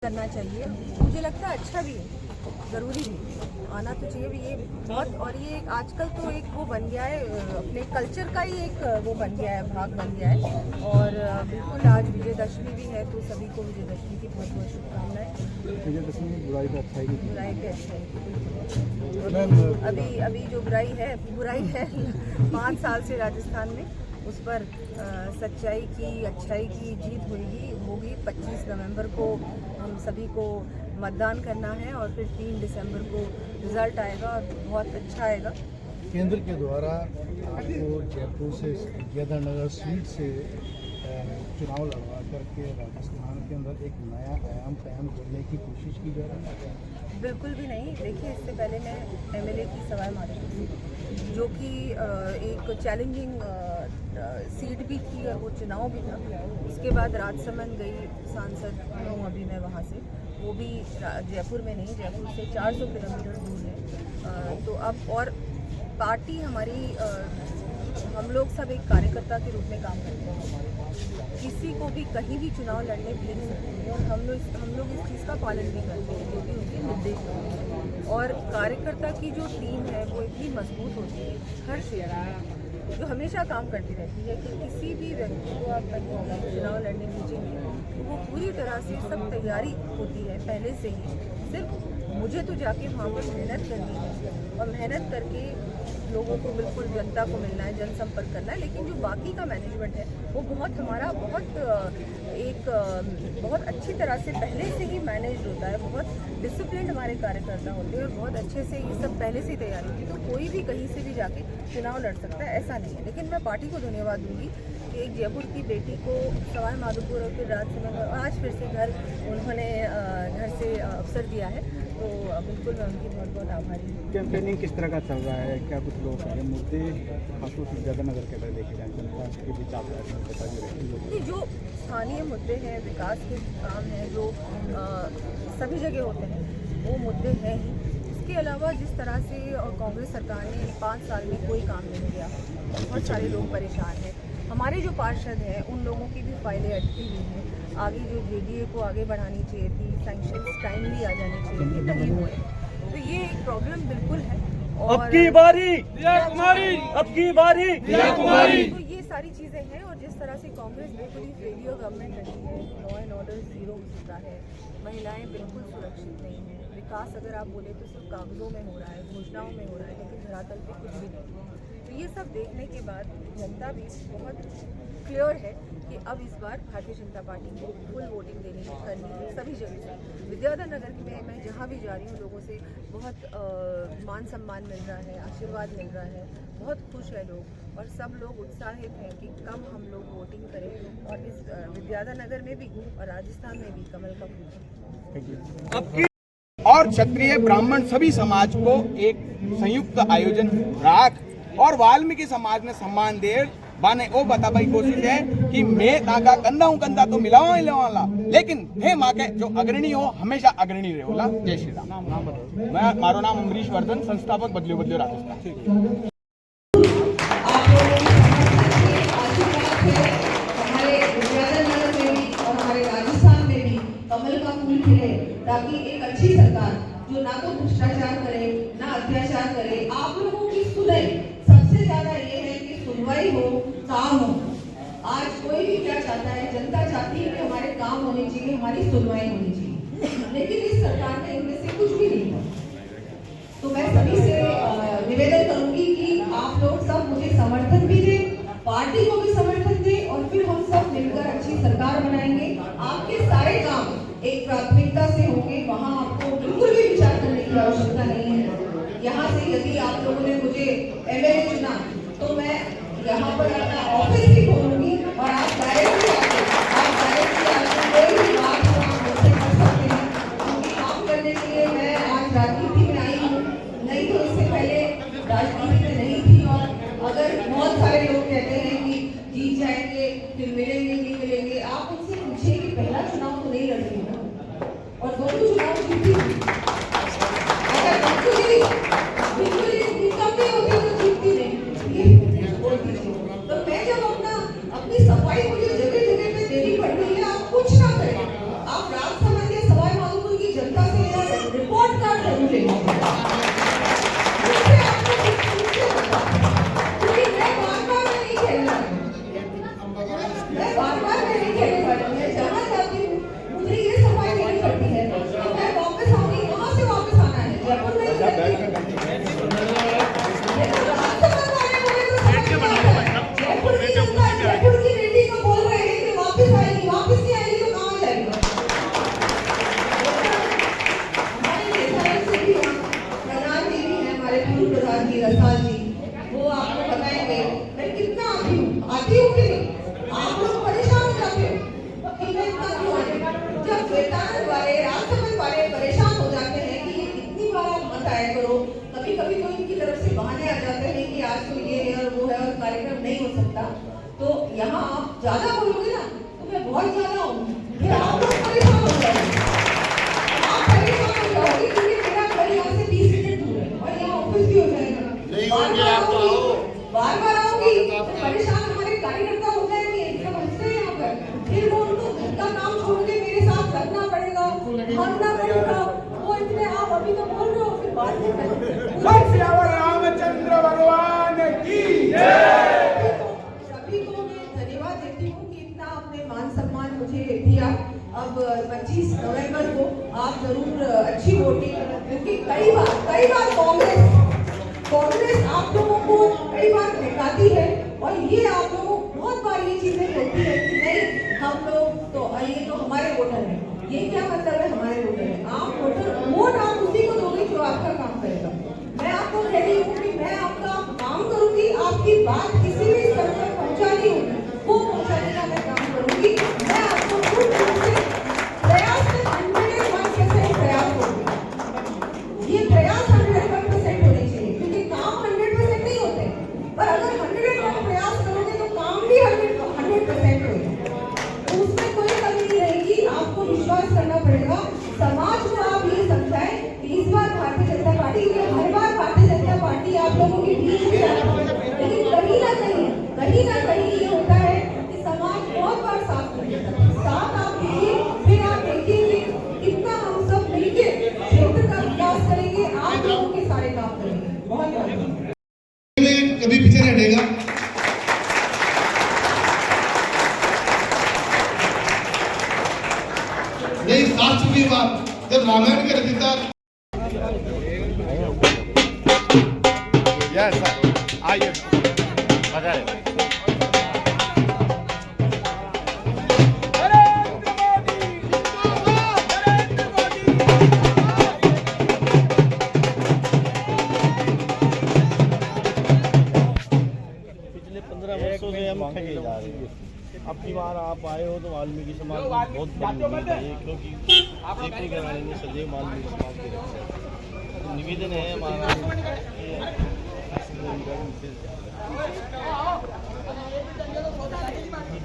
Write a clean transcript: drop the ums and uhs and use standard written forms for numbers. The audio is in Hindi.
करना चाहिए, मुझे लगता है अच्छा भी है, ज़रूरी भी आना तो चाहिए भी ये बहुत। और ये आजकल तो एक वो बन गया है, अपने कल्चर का ही एक वो बन गया है, भाग बन गया है। और बिल्कुल आज विजयदशमी भी है, तो सभी को विजयदशमी की बहुत बहुत शुभकामनाएं। विजयदशमी में बुराई पे अच्छाई की बुराई पे अच्छाई, अभी जो बुराई है 5 साल से राजस्थान में, उस पर सच्चाई की अच्छाई की जीत होगी। 25 नवंबर को हम सभी को मतदान करना है और फिर 3 दिसंबर को रिजल्ट आएगा और बहुत अच्छा आएगा। केंद्र के द्वारा आपको जयपुर से विद्याधर सीट से चुनाव लड़वा करके राजस्थान के अंदर एक नया आयाम कायम करने की कोशिश की जा रही है। बिल्कुल भी नहीं। देखिए, इससे पहले मैं एमएलए की सवाई माधोपुर, जो कि एक चैलेंजिंग सीट भी थी और वो चुनाव भी था। उसके बाद राजसमंद गई, सांसद हूँ अभी मैं वहाँ से, वो भी जयपुर में नहीं, जयपुर से 400 किलोमीटर दूर है। तो अब और पार्टी हमारी, हम लोग सब एक कार्यकर्ता के रूप में काम करते हैं, किसी को भी कहीं भी चुनाव लड़ने भेज सकते हैं और हम लोग इस चीज़ का पालन भी करते हैं, जो भी उनके निर्देश होते हैं। और कार्यकर्ता की जो टीम है वो इतनी मजबूत होती है हर क्षेत्र में, जो हमेशा काम करती रहती है कि किसी भी व्यक्ति को आप कहीं भी चुनाव लड़ने भेजेंगे तो वो पूरी तरह से सब तैयारी होती है पहले से ही। सिर्फ मुझे तो जाके वहाँ पर मेहनत करनी है और मेहनत करके लोगों को, बिल्कुल जनता को मिलना है, जनसंपर्क करना है। लेकिन जो बाकी का मैनेजमेंट है वो हमारा बहुत अच्छी तरह से पहले से ही मैनेज होता है, बहुत डिसिप्लिन हमारे कार्यकर्ता होते हैं और बहुत अच्छे से ये सब पहले से ही तैयारी होती है। तो कोई भी कहीं से भी जाके चुनाव लड़ सकता है, ऐसा नहीं है। लेकिन मैं पार्टी को धन्यवाद दूंगी कि एक जयपुर की बेटी को सवाई माधोपुर और फिर राजसमंद और आज फिर से उन्होंने घर से अवसर दिया है, तो बिल्कुल मैं उनकी बहुत बहुत आभारी हूँ। कैंपेनिंग किस तरह का चल रहा है? क्या कुछ लोग सारे मुद्दे खासतौर से विद्याधर के अंदर देखे जाए, जनता के बीच आप जो स्थानीय मुद्दे हैं, विकास के काम हैं, जो सभी जगह होते हैं, वो मुद्दे हैं ही। इसके अलावा जिस तरह से कांग्रेस सरकार ने 5 साल में कोई काम नहीं किया, बहुत सारे लोग परेशान हैं। हमारे जो पार्षद हैं उन लोगों की भी फाइलें अटकी हुई हैं। आगे जो जेडीए को आगे बढ़ानी चाहिए थी, सैंक्शन टाइमली आ जानी चाहिए थी, नहीं हुए। तो ये एक प्रॉब्लम बिल्कुल है। और अब की बारी दिया कुमारी, अब की बारी दिया कुमारी। तो ये सारी चीज़ें हैं। और जिस तरह से कांग्रेस बिल्कुल ही फेलियर गवर्नमेंट रही है, लॉ एंड ऑर्डर जीरो हो चुका है, महिलाएं बिल्कुल सुरक्षित नहीं हैं, विकास अगर आप बोले तो सिर्फ कागजों में हो रहा है, घोषणाओं में हो रहा है, लेकिन धरातल पे कुछ भी नहीं। तो ये सब देखने के बाद जनता भी बहुत क्लियर है कि अब इस बार भारतीय जनता पार्टी को फुल वोटिंग करनी है सभी जगह से। विद्याधर नगर में मैं जहाँ भी जा रही हूँ, लोगों से बहुत मान सम्मान मिल रहा है, आशीर्वाद मिल रहा है, बहुत खुश है लोग और सब लोग उत्साहित हैं कि कब हम लोग वोटिंग करें और इस विद्याधर नगर में भी और राजस्थान में भी कमल का फूल। और क्षत्रिय ब्राह्मण सभी समाज को एक संयुक्त आयोजन राख और वाल्मीकि समाज ने सम्मान दे बाने ओ बताबाई कोशिश है कि मैं ताका कंधा हूँ, कंधा तो मिलावा ही लेवाला, लेकिन हे माँ के जो अग्रणी हो हमेशा अग्रणी रहेला। जय श्री राम। मैं मारो नाम अमरीश वर्धन, संस्थापक बदलियो राजस्थान। ताकि एक अच्छी सरकार जो ना तो भ्रष्टाचार करे ना अत्याचार करे, आप लोगों की सुने। सबसे ज्यादा ये है कि सुनवाई हो, काम हो। आज कोई भी क्या चाहता है, जनता चाहती है कि हमारे काम होने चाहिए, हमारी सुनवाई होनी चाहिए, लेकिन इस सरकार ने इनमें से कुछ भी नहीं किया। तो मैं सभी से निवेदन करूंगी कि आप लोग सब मुझे समर्थन भी दें, पार्टी को भी समर्थन दें और फिर हम सब मिलकर अच्छी सरकार बनाएंगे। आपके सारे काम एक प्राथमिकता से होंगे, वहाँ आपको बिल्कुल भी विचार करने की आवश्यकता नहीं है। यहाँ से यदि आप लोगों ने मुझे एमएलए चुना तो मैं यहाँ पर अपना ऑफिस भी खोलूंगी और आप डायरेक्टली कोई भी बात हो आप मुझसे कर सकते हैं, क्योंकि काम करने के लिए मैं आज राजनीति में आई हूँ, नहीं तो इससे पहले राजनीति में नहीं थी। और अगर बहुत सारे लोग कहते हैं आज तो ये है और वो है और कार्यक्रम नहीं हो सकता, तो यहाँ आप ज्यादा बोलोगे ना तो मैं बहुत ज्यादा हूँ, फिर आप लोग परेशान हो जाएंगे, आप परेशान हो जाओगे क्योंकि मेरा घर यहाँ से 20 मिनट दूर है और यहाँ ऑफिस भी हो जाएगा। बार बार आऊंगी तो परेशान हमारे कार्यकर्ता हो जाएंगे, सब हंसते हैं यहाँ पर, फिर वो उनको घर का काम छोड़ के मेरे साथ लगना पड़ेगा, भागना पड़ेगा, वो इतने आप अभी तो बोल रहे हो फिर बाद में रामचंद्र भगवान की जय। सभी को मैं धन्यवाद देती हूँ कि इतना आपने मान सम्मान मुझे दिया। अब 25 नवंबर को आप जरूर अच्छी वोटिंग, क्योंकि कई बार कांग्रेस आप लोगों को कई बार भटकाती है और ये आप लोगों को बहुत बार ये चीजें होती है कि नहीं हम लोग तो ये तो हमारे वोटर हैं, ये क्या मतलब है हमारे वोटर हैं, आप वोट आप उसी को दोगे जो आपका काम करेगा। मैं आपको कह रही हूँ कि मैं आपका काम करूंगी, आपकी बात किसी भी स्तर पर पहुंचानी होगी वो पहुंचाने का मैं काम करूंगी। मैं आपको पूर्ण रूप से प्रयास से 101% प्रयास करूंगी। ये प्रयास 101% होने चाहिए क्योंकि काम 100% नहीं होते, पर अगर 101 प्रयास करोगे तो काम भी 100% होगा, तो उसमें कोई कमी नहीं रहेगी। आपको विश्वास करना पड़ेगा, समाज को आप ये समझाएं कि इस बार भारतीय जनता पार्टी, हर बार भारतीय जनता पार्टी आप लोगों के बीच में है, लेकिन कहीं ना कहीं ये होता है कि समाज बहुत बार साथ नहीं देता। साथ आप दीजिए, फिर आप देखेंगे कितना हम सब मिलके क्षेत्र का विकास करेंगे, आप लोगों के सारे काम करेंगे। बहुत बहुत कभी पीछे नहीं हटेगा। नहीं, सात चुकी बात जब रामायण के रचयिता आइए बजाए पिछले 15 वर्षों से हम ठगे जा रहे हैं। अब की बार आप आए हो तो वाल्मीकि समाज को बहुत बड़ी उम्मीद है, क्योंकि एक ही घराने ने सदैव वाल्मीकि समाज के रखा है। तो निवेदन है हमारा कि